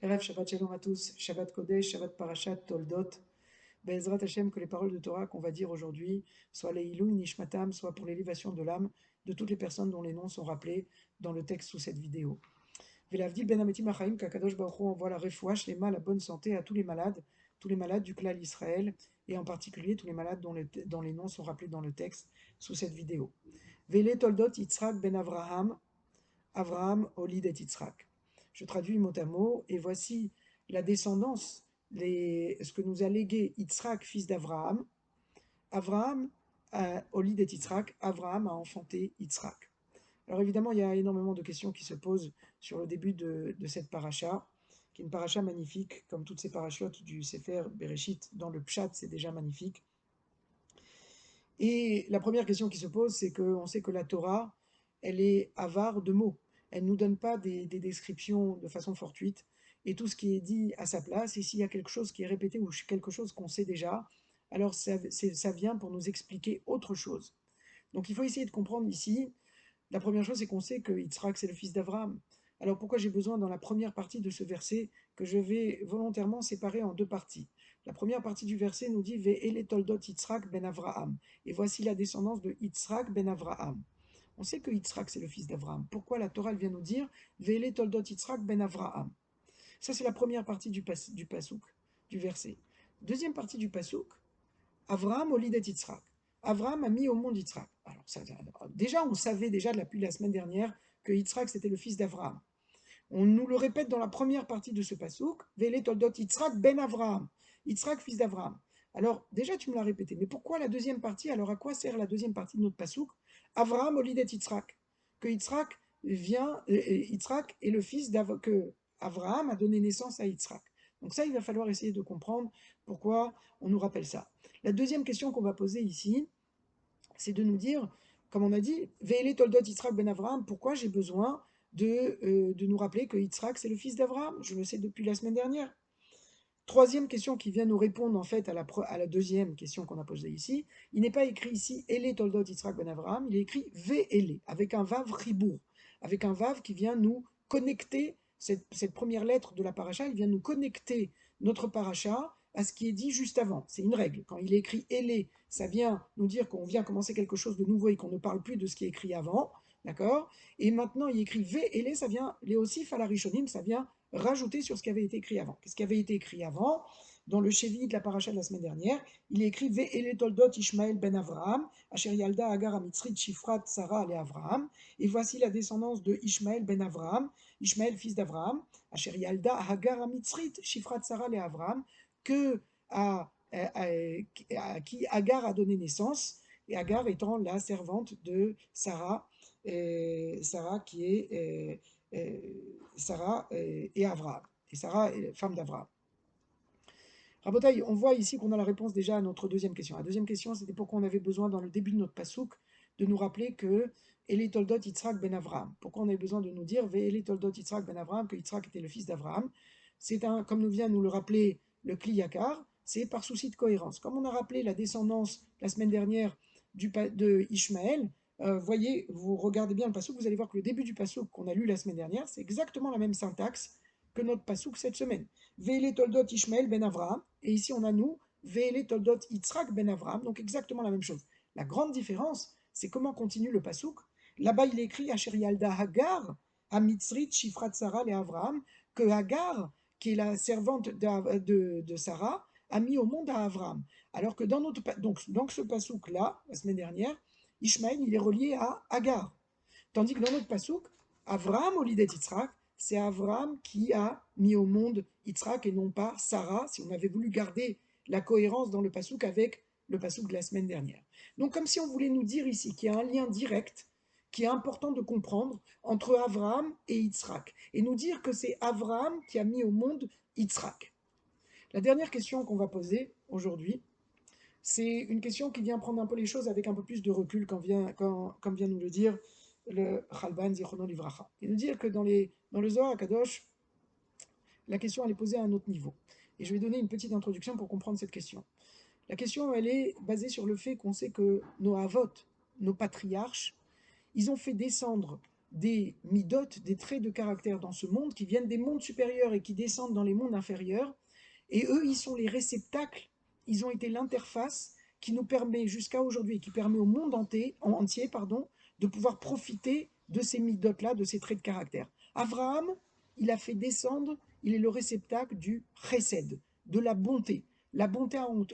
Erev Shabbat Shalom à tous, Shabbat Kodesh, Shabbat Parashat, Toldot. Be'ezrat Hashem, que les paroles de Torah qu'on va dire aujourd'hui soient les Ilou Nishmatam, soit pour l'élévation de l'âme de toutes les personnes dont les noms sont rappelés dans le texte sous cette vidéo. Velavdil Ben Ametim Achaim, qu'Akadosh Baruch Hu envoie la refouach, la bonne santé à tous les malades du clan Israël, et en particulier tous les malades dont les noms sont rappelés dans le texte sous cette vidéo. Vele Toldot Yitzhak Ben Avraham, Avraham Olid et Yitzhak. Je traduis mot à mot, et voici la descendance, ce que nous a légué Yitzhak, fils d'Avraham. Avraham, Olid et Yitzhak, Avraham a enfanté Yitzhak. Alors évidemment, il y a énormément de questions qui se posent sur le début de cette paracha, qui est une paracha magnifique, comme toutes ces parachutes du Sefer Bereshit. Dans le Pshat, c'est déjà magnifique. Et la première question qui se pose, c'est qu'on sait que la Torah, elle est avare de mots. Elle ne nous donne pas des descriptions de façon fortuite, et tout ce qui est dit à sa place, et s'il y a quelque chose qui est répété ou quelque chose qu'on sait déjà, alors ça vient pour nous expliquer autre chose. Donc il faut essayer de comprendre ici. La première chose, c'est qu'on sait que Yitzhak, c'est le fils d'Abraham. Alors pourquoi j'ai besoin, dans la première partie de ce verset, que je vais volontairement séparer en deux parties? La première partie du verset nous dit Ve'ele toldot Yitzhak ben Avraham. Et voici la descendance de Yitzhak ben Avraham. On sait que Yitzhak, c'est le fils d'Avraham. Pourquoi la Torah vient nous dire Ve'ele toldot Yitzhak ben Avraham? Ça, c'est la première partie du pasouk, du verset. Deuxième partie du pasouk, Avraham olidet Yitzhak. Avraham a mis au monde Yitzhak. Alors, déjà, on savait déjà depuis la semaine dernière que Yitzhak c'était le fils d'Avraham. On nous le répète dans la première partie de ce pasouk, Vele toldot Yitzhak ben Avraham. Yitzhak, fils d'Avraham. Alors, déjà, tu me l'as répété, mais pourquoi la deuxième partie? Alors, à quoi sert la deuxième partie de notre pasouk? Avraham olidet Yitzhak. Que Yitzhak Yitzhak est le fils que Avraham a donné naissance à Yitzhak. Donc ça, il va falloir essayer de comprendre pourquoi on nous rappelle ça. La deuxième question qu'on va poser ici, c'est de nous dire, comme on a dit, Ve'ele toldot Yitzhak ben Avraham, pourquoi j'ai besoin de nous rappeler que Yitzhak c'est le fils d'Avraham? Je le sais depuis la semaine dernière. Troisième question qui vient nous répondre en fait à la deuxième question qu'on a posée ici, il n'est pas écrit ici Ele toldot Yitzhak ben Avraham, il est écrit Ve'ele, avec un vav ribour, avec un vav qui vient nous connecter, cette première lettre de la paracha, il vient nous connecter notre paracha à ce qui est dit juste avant. C'est une règle. Quand il est écrit Ele, ça vient nous dire qu'on vient commencer quelque chose de nouveau et qu'on ne parle plus de ce qui est écrit avant. D'accord? Et maintenant, il écrit Ve'ele, ça vient, Léosif à la Rishonim, ça vient rajouter sur ce qui avait été écrit avant. Qu'est-ce qui avait été écrit avant? Dans le Chevi de la paracha de la semaine dernière, il est écrit Ve'ele toldot Ishmael ben Avraham, Asher Yalda Agar Amitzrit Shifrat Sarah le Avraham. Et voici la descendance de Ishmael ben Avraham, Ishmael fils d'Avraham, Asher Yalda Agar Amitzrit Shifrat Sarah le Avraham, à qui Agar a donné naissance, et Agar étant la servante de Sarah, Sarah qui est Sarah et Avraham. Et Sarah est femme d'Avraham. Rabotaï, on voit ici qu'on a la réponse déjà à notre deuxième question. La deuxième question, c'était pourquoi on avait besoin, dans le début de notre pasouk, de nous rappeler que Eli Toldot Yitzhak ben Avraham. Pourquoi on avait besoin de nous dire Eli Toldot Yitzhak ben Avraham, que Yitzhak était le fils d'Avraham? C'est comme nous vient nous le rappeler le Kli Yakar, c'est par souci de cohérence. Comme on a rappelé la descendance la semaine dernière de Ishmaël, voyez, vous regardez bien le pasouk, vous allez voir que le début du pasouk qu'on a lu la semaine dernière, c'est exactement la même syntaxe que notre pasouk cette semaine. Ve'ele toldot Ishmael ben Avraham, et ici on a nous, Ve'ele toldot Yitzhak ben Avraham, donc exactement la même chose. La grande différence, c'est comment continue le pasouk. Là-bas, il est écrit Asher Yalda Hagar, Amitzrit Shifrat Sarah et Avraham, que Hagar, qui est la servante de Sarah, a mis au monde à Avraham. Alors que donc ce pasouk-là, la semaine dernière, Ishmael, il est relié à Hagar. Tandis que dans notre pasouk, Avraham, au lidet Yitzhak, c'est Avraham qui a mis au monde Yitzhak et non pas Sarah, si on avait voulu garder la cohérence dans le pasouk avec le pasouk de la semaine dernière. Donc comme si on voulait nous dire ici qu'il y a un lien direct qui est important de comprendre entre Avraham et Yitzhak, et nous dire que c'est Avraham qui a mis au monde Yitzhak. La dernière question qu'on va poser aujourd'hui, c'est une question qui vient prendre un peu les choses avec un peu plus de recul, comme vient nous le dire le Chalban Zichrono Livracha. Il nous dit que dans le Zohar Akadosh, la question elle est posée à un autre niveau. Et je vais donner une petite introduction pour comprendre cette question. La question elle est basée sur le fait qu'on sait que nos avot, nos patriarches, ils ont fait descendre des midot, des traits de caractère dans ce monde qui viennent des mondes supérieurs et qui descendent dans les mondes inférieurs. Et eux, ils sont les réceptacles, ils ont été l'interface qui nous permet jusqu'à aujourd'hui, qui permet au monde entier de pouvoir profiter de ces midotes-là, de ces traits de caractère. Abraham, il a fait descendre, il est le réceptacle du chesed, de la bonté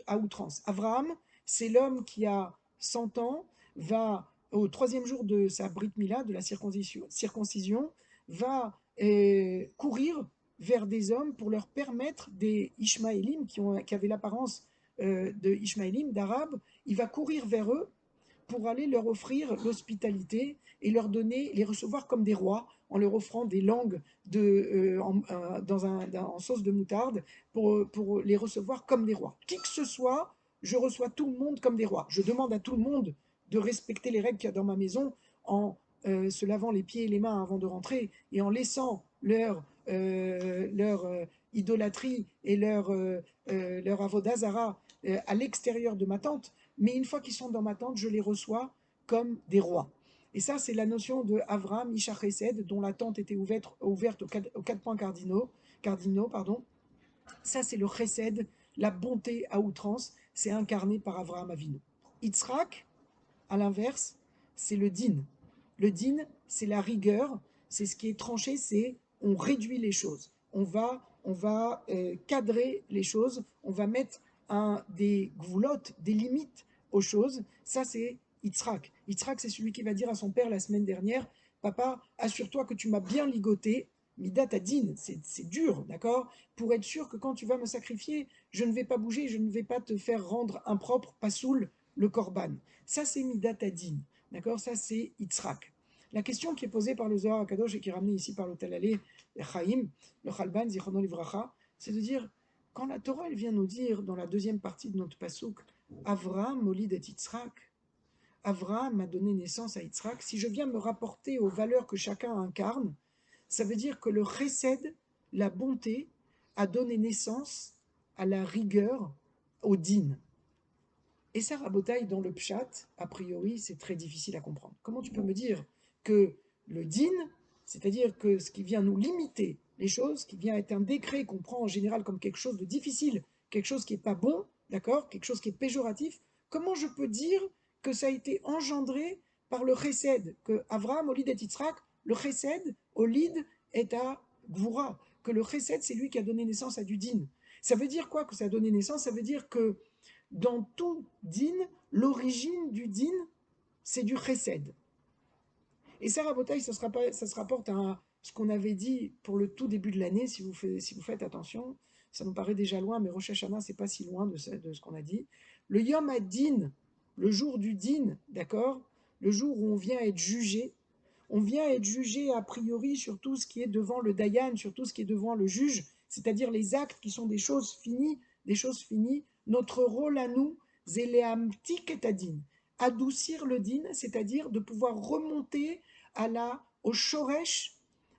à outrance. Abraham, c'est l'homme qui a 100 ans, va au troisième jour de sa brit mila, de la circoncision va courir vers des hommes pour leur permettre, des Ishmaélim qui avaient l'apparence de Ishmaélim, d'Arabes, il va courir vers eux pour aller leur offrir l'hospitalité et leur donner, les recevoir comme des rois, en leur offrant des langues en sauce de moutarde pour les recevoir comme des rois. Qui que ce soit, je reçois tout le monde comme des rois. Je demande à tout le monde de respecter les règles qu'il y a dans ma maison en se lavant les pieds et les mains avant de rentrer et en laissant leur idolâtrie et leur avodazara à l'extérieur de ma tente, mais une fois qu'ils sont dans ma tente, je les reçois comme des rois. Et ça, c'est la notion de Avram, Ishach Chesed, dont la tente était ouverte aux quatre points cardinaux pardon. Ça, c'est le Chesed, la bonté à outrance, c'est incarné par Avraham Avinu. Yitzhak, à l'inverse, c'est le din. Le din, c'est la rigueur, c'est ce qui est tranché, c'est on réduit les choses. On va cadrer les choses, on va mettre des gvoulottes, des limites aux choses. Ça, c'est Yitzhak. Yitzhak, c'est celui qui va dire à son père la semaine dernière, papa, assure-toi que tu m'as bien ligoté, Midat Adin, c'est dur, d'accord? Pour être sûr que quand tu vas me sacrifier, je ne vais pas bouger, je ne vais pas te faire rendre impropre, pas saoul, le korban. Ça, c'est Midat Adin, d'accord? Ça, c'est Yitzhak. La question qui est posée par le Zohar Akadosh et qui est ramenée ici par le Talalé Chaim, le Chalban, Zichrono Livracha, c'est de dire, quand la Torah elle vient nous dire dans la deuxième partie de notre pasouk, Avraham molid et Yitzhak, Avraham a donné naissance à Yitzhak, si je viens me rapporter aux valeurs que chacun incarne, ça veut dire que le chesed, la bonté, a donné naissance à la rigueur, au din. Et ça, Rabotaï, dans le pshat, a priori, c'est très difficile à comprendre. Comment tu peux me dire que le din, c'est-à-dire que ce qui vient nous limiter les choses, qui vient être un décret qu'on prend en général comme quelque chose de difficile, quelque chose qui n'est pas bon, d'accord, quelque chose qui est péjoratif, comment je peux dire que ça a été engendré par le chesed, que Avraham, Olid et Yitzhak, le chesed, Olid est à Gvura, que le chesed, c'est lui qui a donné naissance à du din. Ça veut dire quoi que ça a donné naissance? Ça veut dire que dans tout din, l'origine du din, c'est du chesed. Et ça, Rabotaï, ça se rapporte à ce qu'on avait dit pour le tout début de l'année, si vous faites attention. Ça nous paraît déjà loin, mais Rosh Hashanah, c'est pas si loin de ce qu'on a dit. Le Yom Ad-Din, le jour du din, d'accord? Le jour où on vient être jugé. On vient être jugé a priori sur tout ce qui est devant le Dayan, sur tout ce qui est devant le juge, c'est-à-dire les actes qui sont des choses finies, Notre rôle à nous, zéléamtik et adin, adoucir le din, c'est-à-dire de pouvoir remonter au shoresh,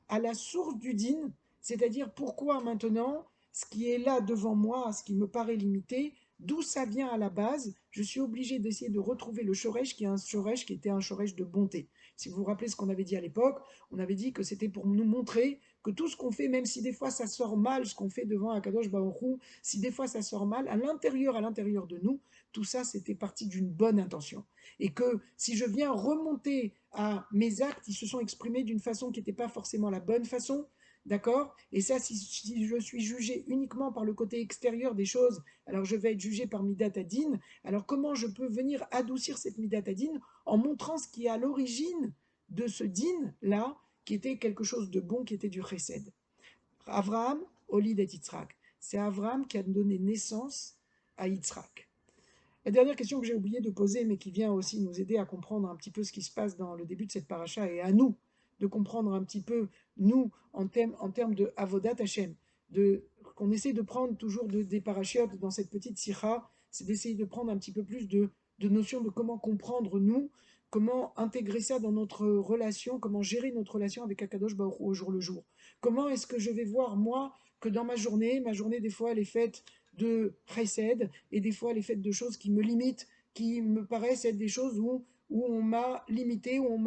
à la source du din, c'est-à-dire pourquoi maintenant, ce qui est là devant moi, ce qui me paraît limité, d'où ça vient à la base, je suis obligé d'essayer de retrouver le shoresh qui est un shoresh qui était un shoresh de bonté. Si vous vous rappelez ce qu'on avait dit à l'époque, on avait dit que c'était pour nous montrer que tout ce qu'on fait, même si des fois ça sort mal, ce qu'on fait devant Akadosh Baruch Hu, si des fois ça sort mal, à l'intérieur de nous, tout ça c'était parti d'une bonne intention. Et que si je viens remonter à mes actes, ils se sont exprimés d'une façon qui n'était pas forcément la bonne façon, d'accord? Et ça, si je suis jugé uniquement par le côté extérieur des choses, alors je vais être jugé par Midat Adin. Alors comment je peux venir adoucir cette Midat Adin en montrant ce qui est à l'origine de ce din-là, qui était quelque chose de bon, qui était du chesed. Avraham, Olid et Yitzhak. C'est Avraham qui a donné naissance à Yitzhak. La dernière question que j'ai oublié de poser, mais qui vient aussi nous aider à comprendre un petit peu ce qui se passe dans le début de cette paracha, et à nous de comprendre un petit peu, nous, en termes de Avodat Hashem, qu'on essaie de prendre toujours des parachiotes dans cette petite sikha, c'est d'essayer de prendre un petit peu plus de notions de comment comprendre nous, comment intégrer ça dans notre relation, comment gérer notre relation avec Akadosh Baruch Hu au jour le jour. Comment est-ce que je vais voir, moi, que dans ma journée des fois, elle est faite de chesed, et des fois, elle est faite de choses qui me limitent, qui me paraissent être des choses où on m'a limité, où on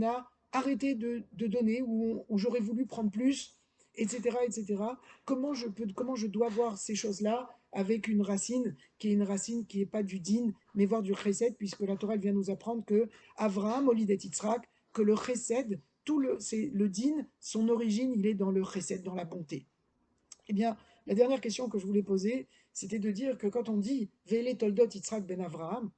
a arrêter de donner, ou j'aurais voulu prendre plus, etc., etc. Comment je dois voir ces choses-là avec une racine qui n'est pas du din, mais voir du chesed, puisque la Torah elle vient nous apprendre que Avraham, Olidet Yitzhak, que le chesed, c'est le din, son origine, il est dans le chesed, dans la bonté. Eh bien, la dernière question que je voulais poser, c'était de dire que quand on dit Vele Toldot Yitzhak ben Avraham,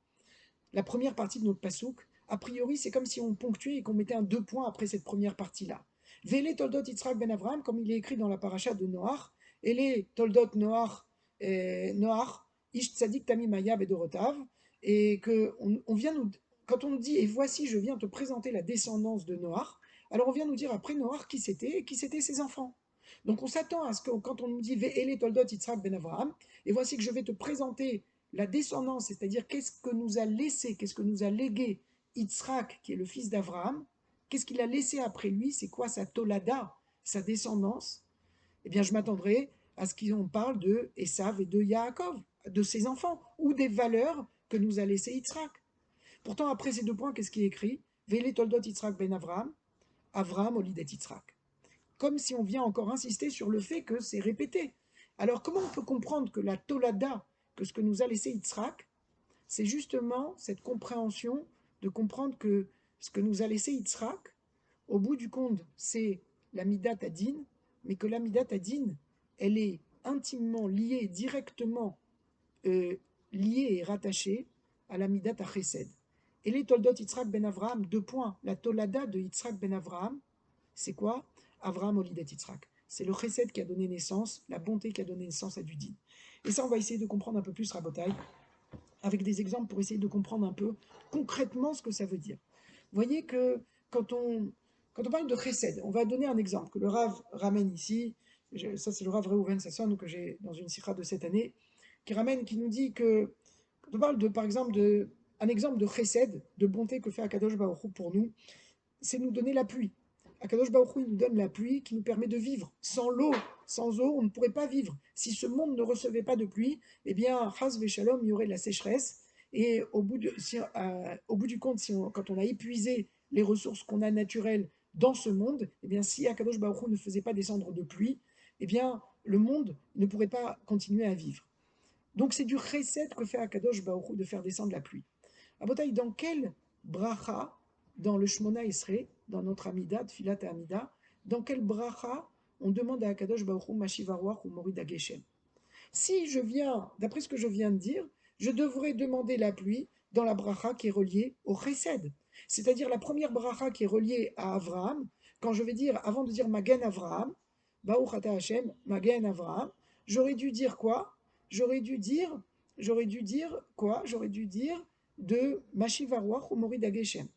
la première partie de notre pasouk, a priori, c'est comme si on ponctuait et qu'on mettait un deux points après cette première partie-là. Vele Toldot Yitzhak ben Avraham, comme il est écrit dans la paracha de Noach, et les Toldot Noach, Ish Tzadik Tamim Maya Bedorotav, et que on vient nous, quand on nous dit et voici, je viens te présenter la descendance de Noach, alors on vient nous dire après Noach qui c'était et qui c'étaient ses enfants. Donc on s'attend à ce que quand on nous dit Ve'ele Toldot Yitzhak ben Avraham, et voici que je vais te présenter la descendance, c'est-à-dire qu'est-ce que nous a laissé, qu'est-ce que nous a légué Yitzhak, qui est le fils d'Abraham, qu'est-ce qu'il a laissé après lui, c'est quoi sa tolada, sa descendance. Eh bien, je m'attendrai à ce qu'on parle de Esav et de Yaakov, de ses enfants, ou des valeurs que nous a laissées Yitzhak. Pourtant, après ces deux points, qu'est-ce qui est écrit Vele Toldot Yitzhak ben Avraham, Avraham Olidet Yitzhak. Comme si on vient encore insister sur le fait que c'est répété. Alors, comment on peut comprendre que la tolada, que ce que nous a laissé Yitzhak, c'est justement cette compréhension de comprendre que ce que nous a laissé Yitzhak, au bout du compte, c'est la Midat Adin, mais que la Midat Adin, elle est intimement liée, directement euh, liée et rattachée à la Midat Chesed. Et les Toldot Yitzhak ben Avraham, deux points. La Tolada de Yitzhak ben Avraham, c'est quoi Avraham Olidet Yitzhak. C'est le Chesed qui a donné naissance, la bonté qui a donné naissance à du din. Et ça, on va essayer de comprendre un peu plus, Rabotai, avec des exemples pour essayer de comprendre un peu concrètement ce que ça veut dire. Vous voyez que quand on, quand on parle de chesed, on va donner un exemple que le Rav ramène ici. Ça, c'est le Rav Reuven Sasson que j'ai dans une sikha de cette année, qui ramène, qui nous dit que quand on parle de, par exemple, un exemple de chesed, de bonté que fait Akadosh Baruch Hu pour nous, c'est nous donner la pluie. Akadosh Baruch Hu, il nous donne la pluie qui nous permet de vivre. Sans eau, on ne pourrait pas vivre. Si ce monde ne recevait pas de pluie, eh bien, Chas Veshalom, il y aurait de la sécheresse. Et au bout du compte, quand on a épuisé les ressources qu'on a naturelles dans ce monde, eh bien, si Akadosh Baruch Hu ne faisait pas descendre de pluie, eh bien, le monde ne pourrait pas continuer à vivre. Donc, c'est du chesed que fait Akadosh Baruch Hu de faire descendre la pluie. Abotaï, dans quel bracha, dans le Shmona Esrei, dans notre Amida, Tfilat et Amida, dans quel bracha on demande à Akadosh Baruch Hu Mashivaruach ou Morida Geshem? Si je viens, d'après ce que je viens de dire, je devrais demander la pluie dans la bracha qui est reliée au Chesed. C'est-à-dire la première bracha qui est reliée à Avraham, quand je vais dire, avant de dire Magen Avraham, Baruch Ata Hashem, Magen Avraham, j'aurais dû dire quoi J'aurais dû dire quoi J'aurais dû dire de Mashivaruach ou Morid Ageshem.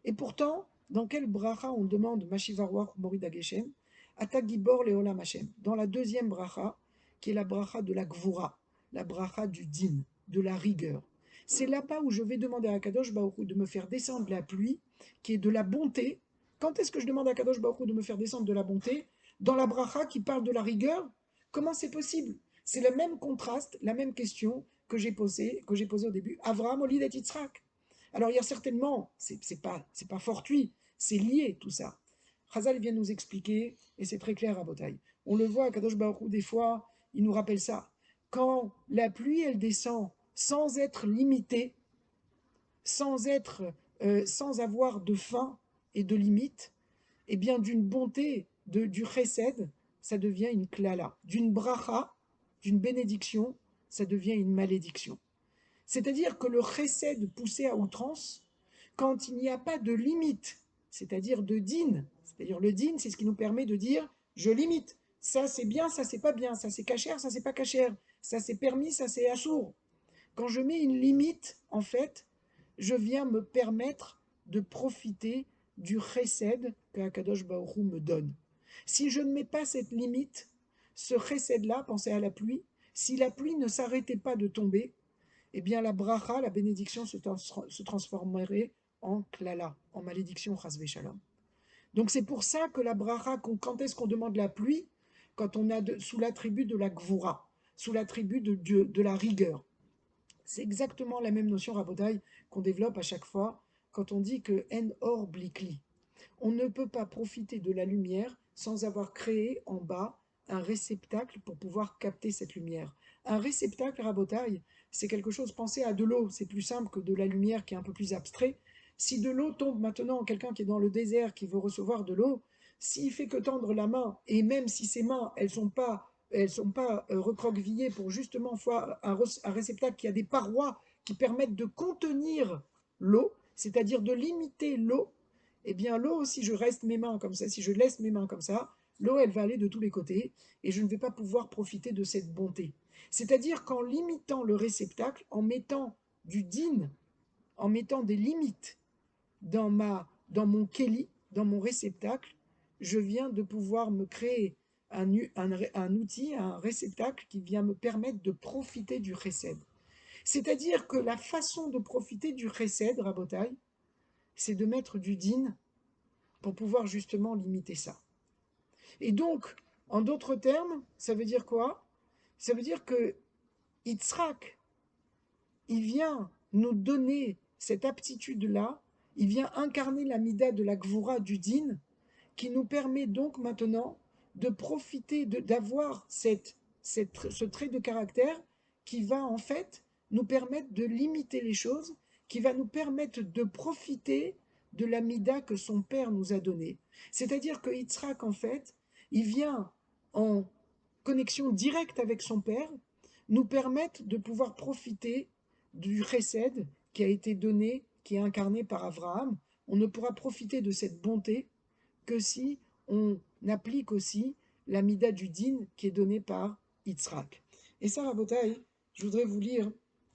Et pourtant, dans quelle bracha on demande Mashivaruach ou Morid Ageshem Ata Gibor Leolam Hashem. Dans la deuxième bracha, qui est la bracha de la gvura, la bracha du din, de la rigueur. C'est là-bas où je vais demander à Kadosh Baruch Hu de me faire descendre la pluie, qui est de la bonté. Quand est-ce que je demande à Kadosh Baruch Hu de me faire descendre de la bonté? Dans la bracha qui parle de la rigueur. Comment c'est possible? C'est le même contraste, la même question que j'ai posée au début. Avraham, Olid et Yitzhak. Alors il y a certainement, c'est pas fortuit, c'est lié tout ça. Chazal vient nous expliquer, et c'est très clair à Botaï. On le voit à Kadosh Baruch Hu, des fois, il nous rappelle ça. Quand la pluie, elle descend sans être limitée, sans avoir de fin et de limite, eh bien, d'une bonté, du chesed, ça devient une klala. D'une bracha, d'une bénédiction, ça devient une malédiction. C'est-à-dire que le chesed poussé à outrance, quand il n'y a pas de limite, c'est-à-dire de din, c'est-à-dire le din, c'est ce qui nous permet de dire je limite. Ça c'est bien, ça c'est pas bien, ça c'est cachère, ça c'est pas cachère, ça c'est permis, ça c'est assour. Quand je mets une limite, en fait, je viens me permettre de profiter du chesed que Akadosh Baruch Hu me donne. Si je ne mets pas cette limite, ce chesed-là, pensez à la pluie, si la pluie ne s'arrêtait pas de tomber, eh bien la bracha, la bénédiction se transformerait en klala, en malédiction, chas shalom. Donc c'est pour ça que la bracha, quand est-ce qu'on demande la pluie? Quand on a sous l'attribut de la gvura, sous l'attribut de la rigueur. C'est exactement la même notion, Rabotai, qu'on développe à chaque fois quand on dit que en or blikli. On ne peut pas profiter de la lumière sans avoir créé en bas un réceptacle pour pouvoir capter cette lumière. Un réceptacle, rabotaille, c'est quelque chose, pensez à de l'eau, c'est plus simple que de la lumière qui est un peu plus abstrait. Si de l'eau tombe maintenant, quelqu'un qui est dans le désert, qui veut recevoir de l'eau, s'il fait que tendre la main, et même si ses mains, elles sont pas recroquevillées pour justement faire un réceptacle qui a des parois qui permettent de contenir l'eau, c'est-à-dire de limiter l'eau, eh bien l'eau, si je reste mes mains comme ça, si je laisse mes mains comme ça, l'eau, elle va aller de tous les côtés et je ne vais pas pouvoir profiter de cette bonté. C'est-à-dire qu'en limitant le réceptacle, en mettant du din, en mettant des limites dans mon keli, dans mon réceptacle, je viens de pouvoir me créer un outil, un réceptacle qui vient me permettre de profiter du chesed. C'est-à-dire que la façon de profiter du chesed, Rabotai, c'est de mettre du din pour pouvoir justement limiter ça. Et donc, en d'autres termes, ça veut dire quoi? Ça veut dire que Yitzhak, il vient nous donner cette aptitude-là, il vient incarner la mida de la gvura du din, qui nous permet donc maintenant de profiter, d'avoir ce trait de caractère qui va en fait nous permettre de limiter les choses, qui va nous permettre de profiter de la mida que son père nous a donnée. C'est-à-dire que Yitzhak, en fait, il vient en connexion directe avec son père, nous permettre de pouvoir profiter du chesed qui a été donné, qui est incarné par Abraham. On ne pourra profiter de cette bonté que si on applique aussi la mida du din qui est donnée par Yitzhak. Et ça, Rabotai, je voudrais vous lire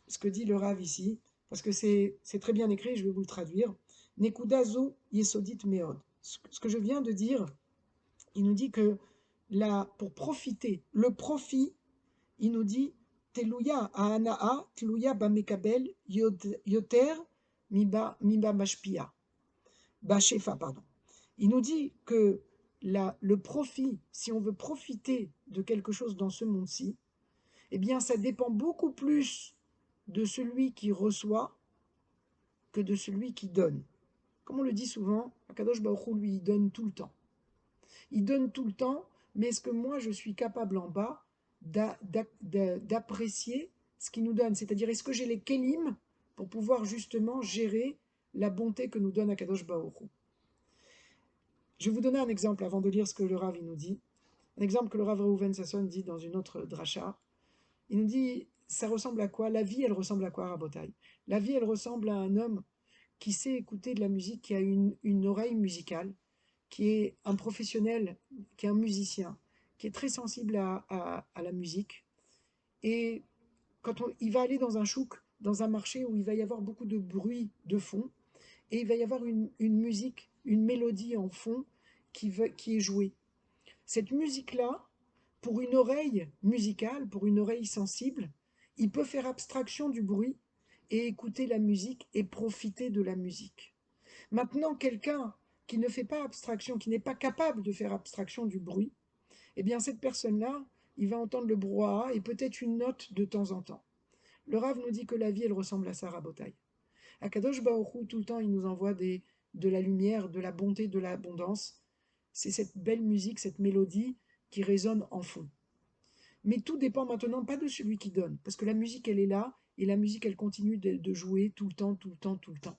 ce que dit le Rav ici, parce que c'est très bien écrit, je vais vous le traduire. Nekudazo yesodit meod. Ce que je viens de dire, il nous dit que là, pour profiter, le profit, il nous dit Teluya Aanaa, Teluya Bamekabel, Yoter, Miba Mashpia, Bashefa, pardon. Il nous dit que le profit, si on veut profiter de quelque chose dans ce monde-ci, eh bien, ça dépend beaucoup plus de celui qui reçoit que de celui qui donne. Comme on le dit souvent, Akadosh Baruch Hu, lui, il donne tout le temps. Il donne tout le temps, mais est-ce que moi, je suis capable en bas d'apprécier ce qu'il nous donne? C'est-à-dire, est-ce que j'ai les kelim pour pouvoir justement gérer la bonté que nous donne Akadosh Baruch Hu? Je vais vous donner un exemple avant de lire ce que le Rav nous dit. Un exemple que le Rav Reuven Sasson dit dans une autre dracha. Il nous dit, ça ressemble à quoi? La vie, elle ressemble à quoi, Rabotai? La vie, elle ressemble à un homme qui sait écouter de la musique, qui a une oreille musicale, qui est un professionnel, qui est un musicien, qui est très sensible à la musique. Et quand il va aller dans un chouk, dans un marché où il va y avoir beaucoup de bruit de fond, et il va y avoir une musique, une mélodie en fond qui est jouée. Cette musique-là, pour une oreille musicale, pour une oreille sensible, il peut faire abstraction du bruit et écouter la musique et profiter de la musique. Maintenant, quelqu'un qui ne fait pas abstraction, qui n'est pas capable de faire abstraction du bruit, eh bien cette personne-là, il va entendre le brouhaha et peut-être une note de temps en temps. Le Rav nous dit que la vie, elle ressemble à ça, Rabotai. Akadosh Baruch Hu, tout le temps, il nous envoie de la lumière, de la bonté, de l'abondance. C'est cette belle musique, cette mélodie qui résonne en fond. Mais tout dépend maintenant pas de celui qui donne, parce que la musique, elle est là, et la musique, elle continue de jouer tout le temps, tout le temps, tout le temps.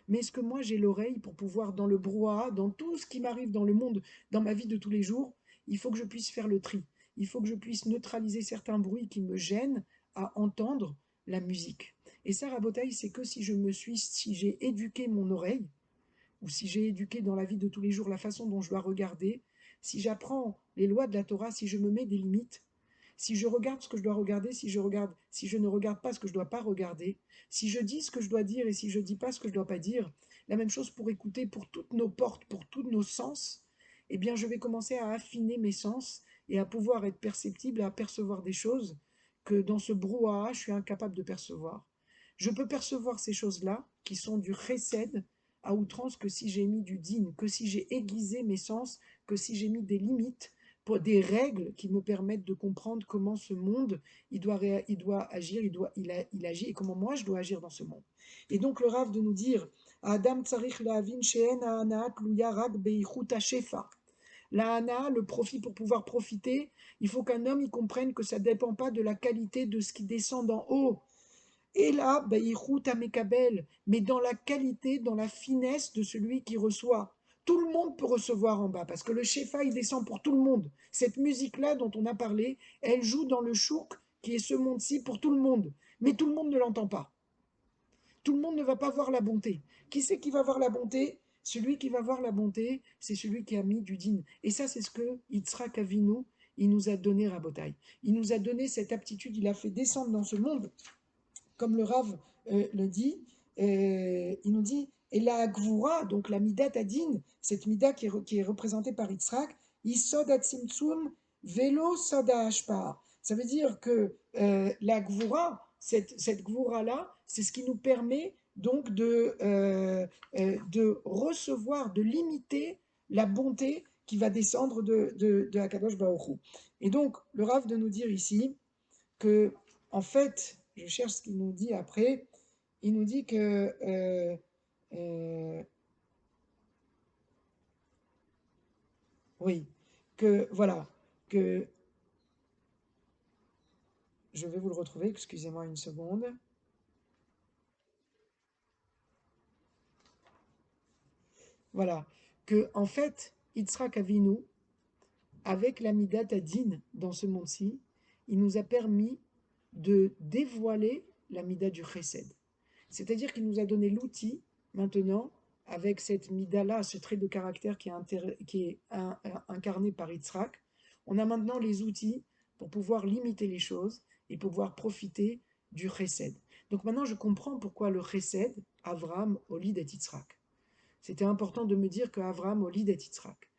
Mais est-ce que moi, j'ai l'oreille pour pouvoir, dans le brouhaha, dans tout ce qui m'arrive dans le monde, dans ma vie de tous les jours, il faut que je puisse faire le tri. Il faut que je puisse neutraliser certains bruits qui me gênent à entendre la musique. Et ça, Rabotaï, c'est que si j'ai éduqué mon oreille, ou si j'ai éduqué dans la vie de tous les jours la façon dont je dois regarder, si j'apprends les lois de la Torah, si je me mets des limites, si je regarde ce que je dois regarder, si je ne regarde pas ce que je ne dois pas regarder, si je dis ce que je dois dire et si je ne dis pas ce que je ne dois pas dire, la même chose pour écouter, pour toutes nos portes, pour tous nos sens, eh bien je vais commencer à affiner mes sens et à pouvoir être perceptible, à percevoir des choses que dans ce brouhaha, je suis incapable de percevoir. Je peux percevoir ces choses-là, qui sont du chesed, à outrance, que si j'ai mis du din, que si j'ai aiguisé mes sens, que si j'ai mis des limites, pour des règles qui me permettent de comprendre comment ce monde il doit agir, il agit et comment moi je dois agir dans ce monde. Et donc le Rav de nous dire האדם צריך להבין שאין ההנאה תלויה רק באיכות השפע. La hana, le profit pour pouvoir profiter, il faut qu'un homme y comprenne que ça ne dépend pas de la qualité de ce qui descend d'en haut. Et là, Baïrout Amekabel, mais dans la qualité, dans la finesse de celui qui reçoit. Tout le monde peut recevoir en bas, parce que le Shefa, il descend pour tout le monde. Cette musique-là dont on a parlé, elle joue dans le chouk, qui est ce monde-ci pour tout le monde. Mais tout le monde ne l'entend pas. Tout le monde ne va pas voir la bonté. Qui c'est qui va voir la bonté? Celui qui va voir la bonté, c'est celui qui a mis du din. Et ça, c'est ce que Yitzhak Avinu, il nous a donné Rabotai. Il nous a donné cette aptitude, il a fait descendre dans ce monde, comme le Rav le dit, il nous dit, et la Gvura, donc la Midat Adin, cette Mida qui est représentée par Yitzhak, Yisod Atzimtzum Velo Soda Ashpar. Ça veut dire que la Gvura, cette Gvura-là, c'est ce qui nous permet donc de recevoir, de limiter la bonté qui va descendre de Akadosh Baruch Hu. Et donc, le Rav de nous dire ici que, en fait, je cherche ce qu'il nous dit après, il nous dit que, oui, que, voilà, que, je vais vous le retrouver, excusez-moi une seconde, voilà, que, en fait, Yitzhak Avinu, avec la Midat Adin dans ce monde-ci, il nous a permis de dévoiler la Midat du Chesed. C'est-à-dire qu'il nous a donné l'outil, maintenant, avec cette Mida-là, ce trait de caractère qui est incarné par Yitzhak, on a maintenant les outils pour pouvoir limiter les choses et pouvoir profiter du Chesed. Donc maintenant, je comprends pourquoi le Chesed, Avraham, Olid et Yitzhak. C'était important de me dire que Avraham, Olid et Yitzhak.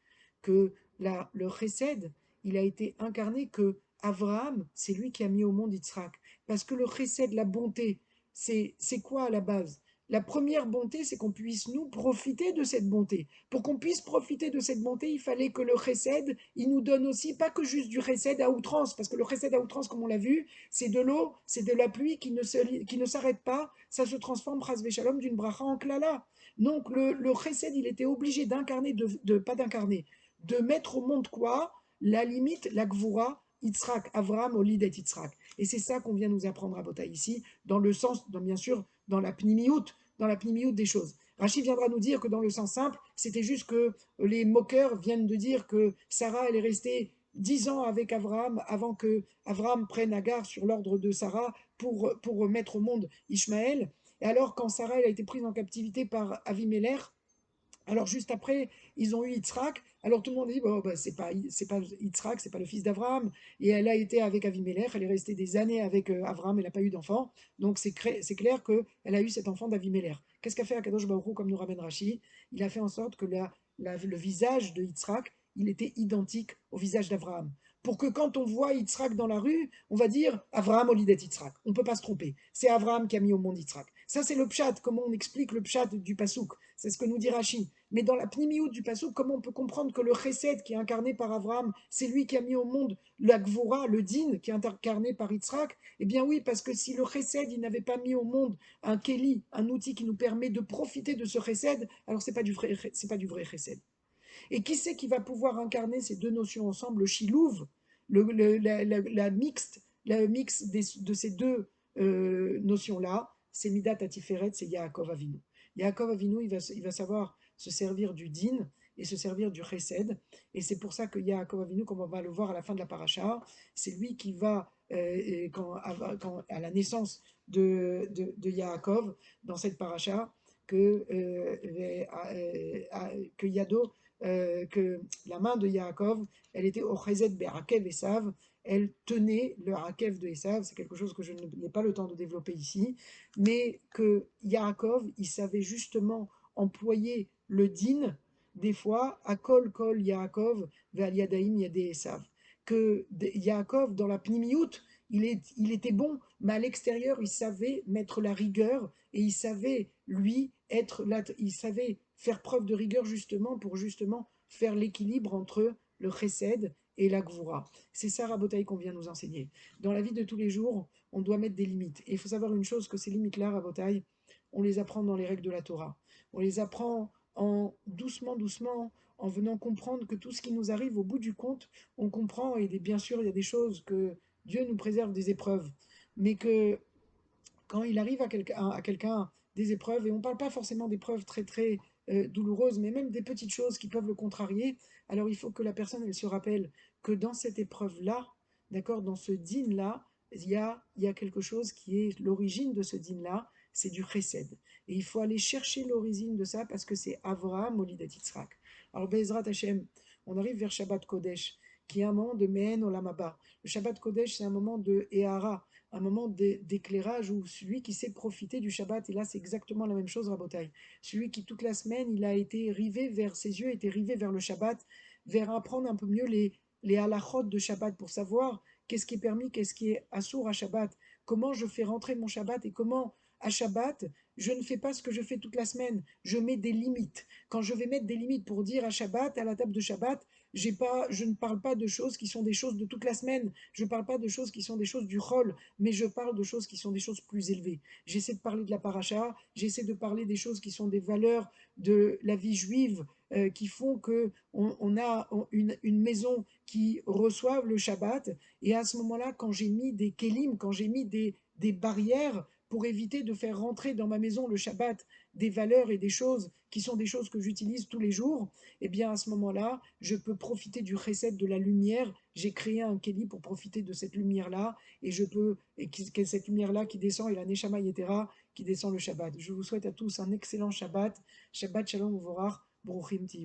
Que le Chesed, il a été incarné que Avraham, c'est lui qui a mis au monde Yitzhak. Parce que le Chesed, la bonté, c'est quoi à la base? La première bonté, c'est qu'on puisse nous profiter de cette bonté. Pour qu'on puisse profiter de cette bonté, il fallait que le chesed, il nous donne aussi, pas que juste du chesed à outrance, parce que le chesed à outrance, comme on l'a vu, c'est de l'eau, c'est de la pluie qui ne s'arrête pas, ça se transforme, chas v'shalom, d'une bracha en klala. Donc le chesed, il était obligé d'incarner, pas d'incarner, de mettre au monde quoi? La limite, la gvura, Yitzhak, Avraham, Olid et Yitzhak. Et c'est ça qu'on vient nous apprendre à Bota ici, dans le sens, bien sûr, dans la pnimiout des choses. Rachid viendra nous dire que dans le sens simple, c'était juste que les moqueurs viennent de dire que Sarah, elle est restée 10 ans avec Abraham avant que Abraham prenne Agar sur l'ordre de Sarah pour mettre au monde Ishmaël. Et alors, quand Sarah elle a été prise en captivité par Avimelech, alors juste après, ils ont eu Yitzhak. Alors tout le monde dit, bon, bah, c'est pas Yitzhak, c'est pas le fils d'Abraham. Et elle a été avec Avimelech, elle est restée des années avec Abraham, elle n'a pas eu d'enfant. Donc c'est clair qu'elle a eu cet enfant d'Avimelech. Qu'est-ce qu'a fait Akadosh Baruch Hu, comme nous ramène Rashi? Il a fait en sorte que le visage de Yitzhak, il était identique au visage d'Abraham. Pour que quand on voit Yitzhak dans la rue, on va dire Abraham Olidet Yitzhak. On ne peut pas se tromper. C'est Abraham qui a mis au monde Yitzhak. Ça, c'est le pshat, comment on explique le pshat du pasouk. C'est ce que nous dit Rashi. Mais dans la pnimiout du pasouk, comment on peut comprendre que le chesed qui est incarné par Abraham, c'est lui qui a mis au monde la gvura, le din, qui est incarné par Yitzhak? Eh bien oui, parce que si le chesed, il n'avait pas mis au monde un keli, un outil qui nous permet de profiter de ce chesed, alors c'est pas du vrai chesed. Et qui c'est qui va pouvoir incarner ces deux notions ensemble, le chilouv, la mix de ces deux notions-là, c'est Midat Atiferet, c'est Yaakov Avinu. Yaakov Avinu, il va savoir se servir du din et se servir du chesed. Et c'est pour ça que Yaakov Avinu, comme on va le voir à la fin de la paracha, c'est lui qui va, à la naissance de Yaakov, dans cette paracha, que Yado, que la main de Yaakov, elle était au chesed be'akev Esav, elle tenait le Hakev de Esav, c'est quelque chose que je n'ai pas le temps de développer ici, mais que Yaakov, il savait justement employer le din, des fois, à kol Yaakov, ve'al yadaim yadei Esav. Que Yaakov, dans la pnimiout, il était bon, mais à l'extérieur, il savait mettre la rigueur et il savait, lui, il savait faire preuve de rigueur justement pour justement faire l'équilibre entre le chesed et la gvura. C'est ça, Rabotaï, qu'on vient nous enseigner. Dans la vie de tous les jours, on doit mettre des limites. Et il faut savoir une chose, que ces limites-là, Rabotaï, on les apprend dans les règles de la Torah. On les apprend en doucement, doucement, en venant comprendre que tout ce qui nous arrive, au bout du compte, on comprend, et bien sûr, il y a des choses que Dieu nous préserve des épreuves, mais que quand il arrive à quelqu'un des épreuves, et on ne parle pas forcément d'épreuves très très douloureuses, mais même des petites choses qui peuvent le contrarier, alors il faut que la personne elle se rappelle que dans cette épreuve-là, d'accord, dans ce dîn-là, il y a quelque chose qui est l'origine de ce dîn-là, c'est du chesed. Et il faut aller chercher l'origine de ça parce que c'est Avraham, Molidat Yitzhak. Alors Bezrat Hashem, on arrive vers Shabbat Kodesh, qui est un moment de Mehen Olam Haba. Le Shabbat Kodesh, c'est un moment de Ehara, un moment d'éclairage où celui qui sait profiter du Shabbat, et là c'est exactement la même chose, Rabotai, celui qui toute la semaine, il a été rivé vers, ses yeux étaient rivés vers le Shabbat, vers apprendre un peu mieux les halachot de Shabbat pour savoir qu'est-ce qui est permis, qu'est-ce qui est assour à Shabbat, comment je fais rentrer mon Shabbat et comment à Shabbat, je ne fais pas ce que je fais toute la semaine, je mets des limites. Quand je vais mettre des limites pour dire à Shabbat, à la table de Shabbat, je ne parle pas de choses qui sont des choses de toute la semaine, je ne parle pas de choses qui sont des choses du Chol, mais je parle de choses qui sont des choses plus élevées. J'essaie de parler de la paracha, j'essaie de parler des choses qui sont des valeurs de la vie juive, qui font que on a une maison qui reçoive le Shabbat, et à ce moment-là, quand j'ai mis des kélim, quand j'ai mis des barrières pour éviter de faire rentrer dans ma maison le Shabbat des valeurs et des choses qui sont des choses que j'utilise tous les jours, eh bien à ce moment-là, je peux profiter du chesed de la lumière. J'ai créé un kéli pour profiter de cette lumière-là, et je peux, et cette lumière-là qui descend, et la Neshama Yetera qui descend le Shabbat. Je vous souhaite à tous un excellent Shabbat. Shabbat Shalom Uvorach, Bruchim Tiyu.